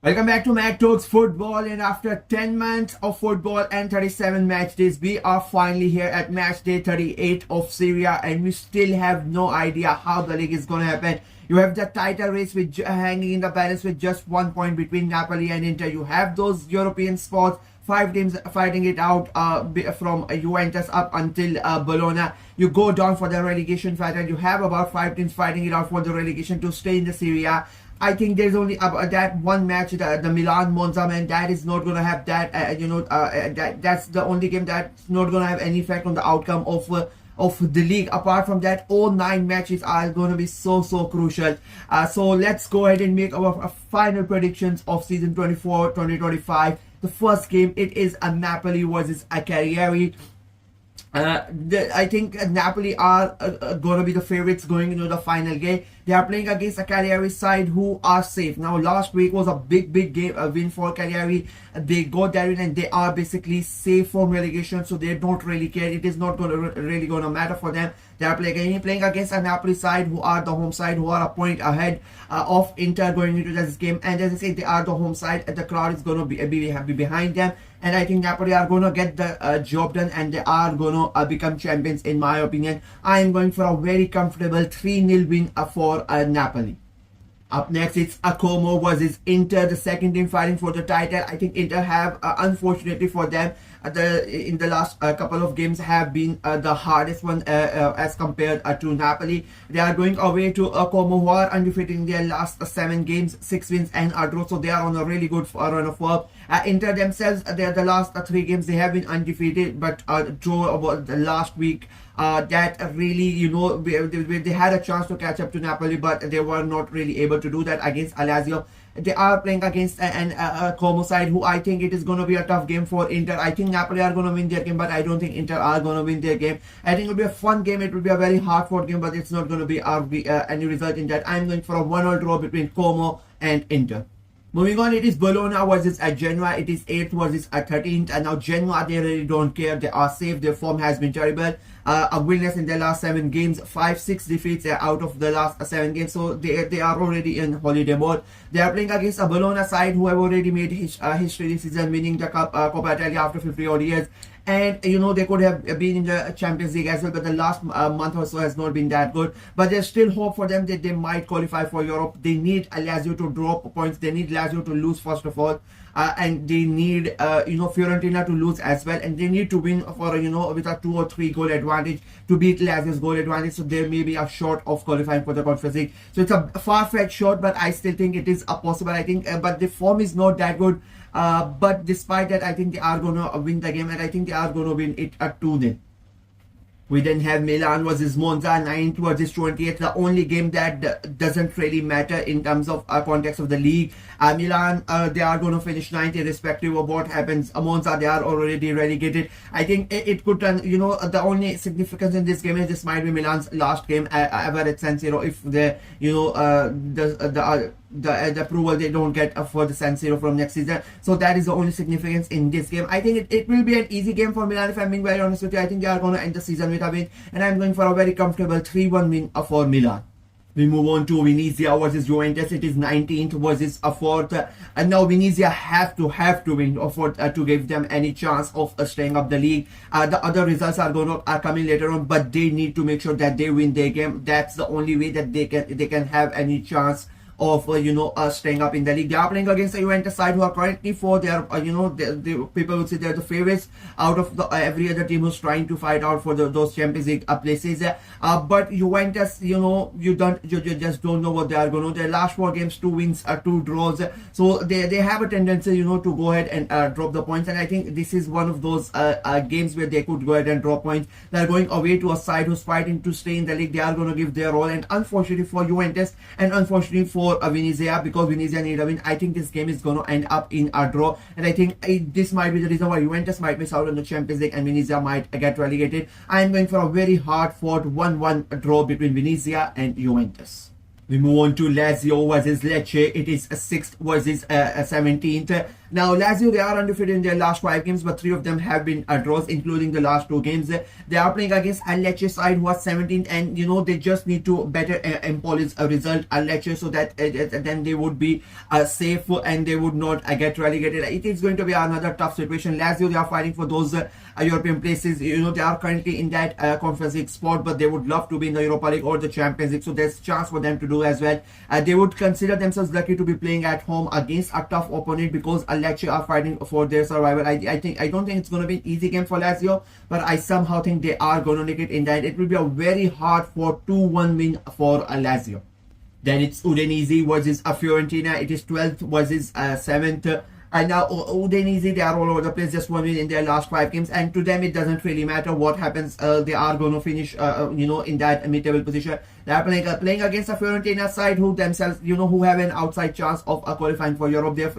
Welcome back to Mac Talks Football, and after 10 months of football and 37 match days, we are finally here at match day 38 of Serie A, and we still have no idea how the league is going to happen. You have the title race with hanging in the balance with just 1 point between Napoli and Inter. You have those European spots, 5 teams fighting it out from Juventus up until Bologna. You go down for the relegation fight, and you have about 5 teams fighting it out for the relegation to stay in the Serie A. I think there's only that one match, the Milan Monza, man, that is not going to have that, that's the only game that's not going to have any effect on the outcome of the league. Apart from that, all 9 matches are going to be so crucial. So let's go ahead and make our final predictions of season 24-2025. The first game, it is a Napoli versus a Cagliari. I think Napoli are going to be the favorites going into the final game. They are playing against a Cagliari side who are safe. Now, last week was a big game, a win for Cagliari. They got that win and they are basically safe from relegation, so they don't really care. It is not really going to matter for them. They are playing against a Napoli side who are the home side, who are a point ahead of Inter going into this game. And as I say, they are the home side. The crowd is going to be behind them. And I think Napoli are going to get the job done, and they are going to become champions, in my opinion. I am going for a very comfortable 3-0 win for Napoli. Up next, it's Como versus Inter, the second team fighting for the title. I think Inter have, unfortunately for them, in the last couple of games have been the hardest one as compared to Napoli. They are going away to Como, who are undefeated in their last 7 games, 6 wins and a draw. So they are on a really good run of form. Inter themselves, the last 3 games they have been undefeated, but draw about the last week. That really, they had a chance to catch up to Napoli, but they were not really able to do that against Lazio. They are playing against a Como side who I think it is going to be a tough game for Inter. I think Napoli are going to win their game, but I don't think Inter are going to win their game. I think it will be a fun game. It will be a very hard-fought game, but it's not going to be any result in that. I'm going for a 1-1 draw between Como and Inter. Moving on, it is Bologna versus Genoa. It is 8th versus 13th. And now Genoa, they really don't care. They are safe. Their form has been terrible. A winless in their last 7 games, 5-6 defeats out of the last 7 games. So they are already in holiday mode. They are playing against a Bologna side who have already made history this season, winning the Coppa Italia after 50 odd years. And they could have been in the Champions League as well, but the last month or so has not been that good. But there's still hope for them that they might qualify for Europe. They need Lazio to drop points. They need Lazio to lose first of all, and they need Fiorentina to lose as well. And they need to win for with a 2 or 3 goal advantage to beat Lazio's goal advantage. So there may be a short of qualifying for the Conference League. So it's a far-fetched shot, but I still think it is possible. I think, but the form is not that good. But despite that, I think they are going to win the game, and I think they are going to win it at 2-0. We then have Milan versus Monza, 9th versus 20th. The only game that doesn't really matter in terms of context of the league. Milan, they are going to finish 9th irrespective of what happens. Monza, they are already relegated. I think it could turn, the only significance in this game is this might be Milan's last game ever at San Siro if the approval they don't get for the San Siro from next season. So that is the only significance in this game. I think it will be an easy game for Milan, if I'm being very honest with you. I think they are going to end the season with a win, and I'm going for a very comfortable 3-1 win for Milan. We move on to Venezia versus Juventus. It is 19th versus 4th. And now Venezia have to win 4th to give them any chance of staying up the league. The other results are coming later on, but they need to make sure that they win their game. That's the only way that they can have any chance of staying up in the league. They are playing against a Juventus side who are currently 4th. They are people would say they're the favorites out of every other team who's trying to fight out for those Champions League places. But Juventus, you just don't know what they are going to do. Their last 4 games, 2 wins, 2 draws. So they have a tendency, to go ahead and drop the points. And I think this is one of those games where they could go ahead and drop points. They're going away to a side who's fighting to stay in the league. They are going to give their all. And unfortunately for Juventus, and unfortunately for Venezia, because Venezia need a win, I think this game is going to end up in a draw. And I think this might be the reason why Juventus might miss out on the Champions League and Venezia might get relegated. I am going for a very hard-fought 1-1 draw between Venezia and Juventus. We move on to Lazio versus Lecce. It is 6th versus 17th. Now, Lazio, they are undefeated in their last 5 games, but 3 of them have been draws, including the last 2 games. They are playing against a Lecce side who are 17th, and they just need to better Empoli's result at Lecce, so that then they would be safe and they would not get relegated. It is going to be another tough situation. Lazio, they are fighting for those European places. They are currently in that Conference League spot, but they would love to be in the Europa League or the Champions League, so there's chance for them to do as well. They would consider themselves lucky to be playing at home against a tough opponent, because Lecce are fighting for their survival. I don't think it's going to be an easy game for Lazio, but I somehow think they are going to make it in that. It will be a very hard for 2-1 win for Lazio. Then it's Udinese versus Fiorentina. It is 12th versus 7th. And now Udinese, they are all over the place, just 1 win in their last 5 games, and to them it doesn't really matter what happens. They are going to finish in that mid-table position. They are playing against a Fiorentina side who themselves who have an outside chance of qualifying for Europe. Their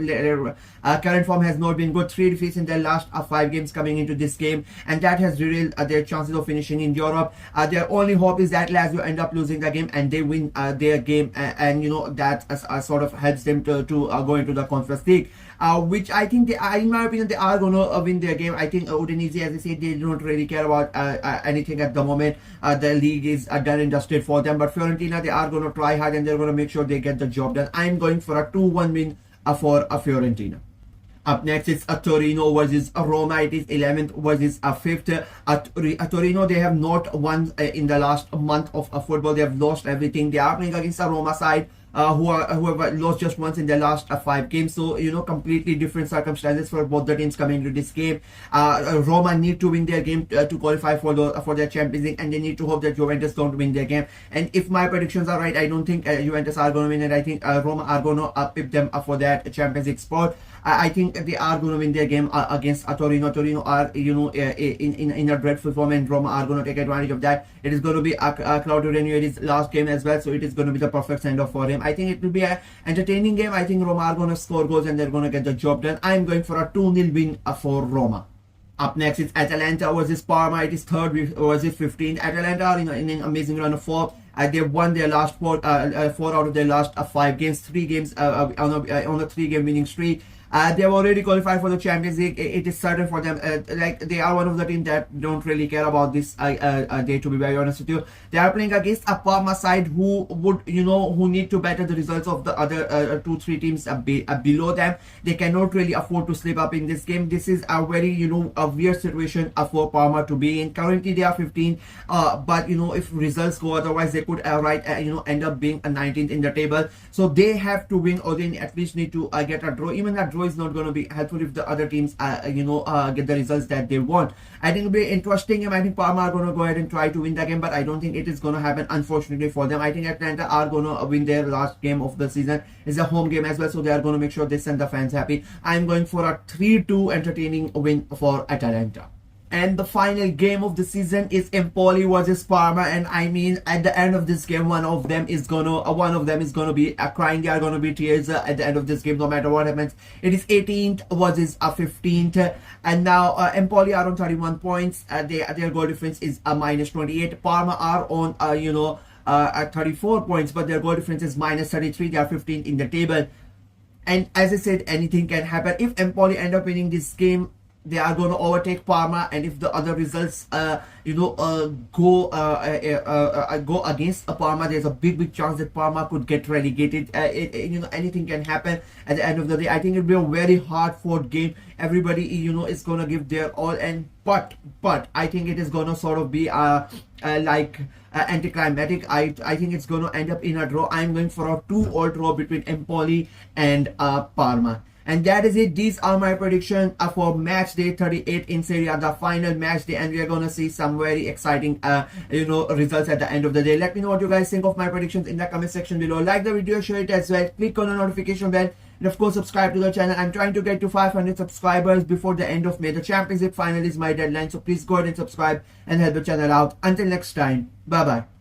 current form has not been good. 3 defeats in their last 5 games coming into this game, and that has derailed their chances of finishing in Europe. Their only hope is that Lazio end up losing the game and they win their game, and that sort of helps them to go into the Conference League. Which I think in my opinion, they are going to win their game. I think Udinese, as I said, they don't really care about anything at the moment. The league is done and dusted for them. But Fiorentina, they are going to try hard and they're going to make sure they get the job done. I'm going for a 2-1 win for Fiorentina. Up next is Torino versus Roma. It is 11th versus 5th. Torino, they have not won in the last month of football. They have lost everything. They are playing against a Roma side who have lost just once in their last 5 games. So completely different circumstances for both the teams coming to this game. Roma need to win their game to qualify for their Champions League, and they need to hope that Juventus don't win their game. And if my predictions are right, I don't think Juventus are going to win, and I think Roma are going to pip them for that Champions League spot. I think they are going to win their game against Torino. Torino are in a dreadful form, and Roma are going to take advantage of that. It is going to be a Claudio Ranieri's last game as well, so it is going to be the perfect send-off for him. I think it will be an entertaining game. I think Roma are going to score goals and they're going to get the job done. I'm going for a 2-0 win for Roma. Up next is Atalanta versus Parma. It is 3rd versus 15th. Atalanta are in an amazing run of form. They won their last 4 out of their last 5 games, 3 games on a 3-game winning streak. They have already qualified for the Champions League. It is certain for them. They are one of the teams that don't really care about this day, to be very honest with you. They are playing against a Parma side who would, who need to better the results of the other 2-3 teams below them. They cannot really afford to slip up in this game. This is a very, a weird situation for Parma to be in. Currently, they are 15, but if results go otherwise, they could end up being a 19th in the table. So they have to win, or they at least need to get a draw. Even a draw is not going to be helpful if the other teams get the results that they want. I think it'll be an interesting game. I think Parma are going to go ahead and try to win the game, but I don't think it is going to happen, unfortunately for them. I think Atlanta are going to win their last game of the season. It's a home game as well, so they are going to make sure they send the fans happy. I'm going for a 3-2 entertaining win for Atalanta. And the final game of the season is Empoli versus Parma, and I mean, at the end of this game, one of them is gonna be crying. There are gonna be tears at the end of this game, no matter what happens. It is 18th versus 15th, and now Empoli are on 31 points. Their goal difference is minus 28. Parma are on at 34 points, but their goal difference is minus 33. They are 15th in the table, and as I said, anything can happen. If Empoli end up winning this game, they are going to overtake Parma, and if the other results go against Parma, there's a big chance that Parma could get relegated. Anything can happen at the end of the day. I think it'll be a very hard fought game. Everybody is going to give their all, and but I think it is going to sort of be anticlimactic. I think it's going to end up in a draw. I'm going for a 2-all draw between Empoli and Parma. And that is it. These are my predictions for match day 38 in Serie A, the final match day, and we are gonna see some very exciting results at the end of the day. Let me know what you guys think of my predictions in the comment section below. Like the video, share it as well, click on the notification bell, and of course subscribe to the channel. I'm trying to get to 500 subscribers before the end of May. The Champions League final is my deadline, so please go ahead and subscribe and help the channel out. Until next time, bye bye.